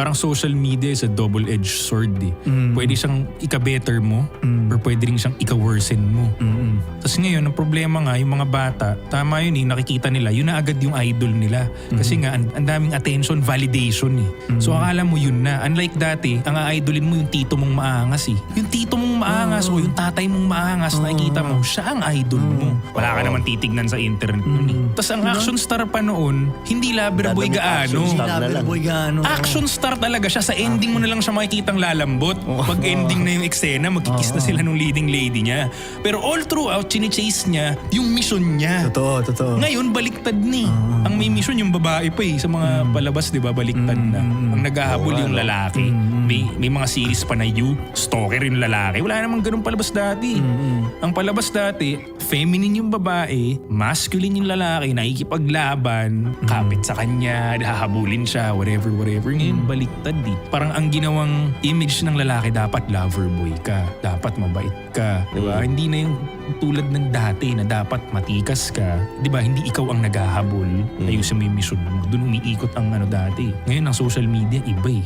parang social media is a double-edged sword eh. Pwede siyang ika-better mo or pwede rin siyang ika-worsen mo. Tapos ngayon, ang problema nga, yung mga bata, tama yun eh, nakikita nila, yun na agad yung idol nila. Kasi nga, ang daming attention, validation eh. So akala mo yun na. Unlike dati, ang idolin mo yung tito mong maangas eh. Yung tito mong maangas o yung tatay mong maangas, nakikita mo, siya ang idol mo. Wala ka naman titignan sa internet nun eh. Tapos ang action star pa noon, hindi loverboy gaano. Action star talaga siya. Sa ending mo na lang siya makikitang lalambot. Pag ending na yung eksena, magkikiss na sila nung leading lady niya. Pero all throughout, chine-chase niya yung mission niya. Totoo. Ngayon, baliktad ni. Ang may mission yung babae pa eh. Sa mga palabas, di ba, baliktad na. Ang naghahabol yung lalaki. May mga series pa na stalker yung lalaki. Wala namang ganun palabas dati. Ang palabas dati, feminine yung babae, masculine yung lalaki, nakikipaglaban, kapit sa kanya, hahabulin siya, whatever. Ngayon, baliktad eh. Parang ang ginawang image ng lalaki, dapat lover boy ka, dapat mabait ka. Diba? Hindi na yung tulad ng dati na dapat matikas ka. Diba? Hindi ikaw ang naghahabol. Ayusin mo yung mission mo. Doon umiikot ang dati. Ngayon, ang social media, iba eh.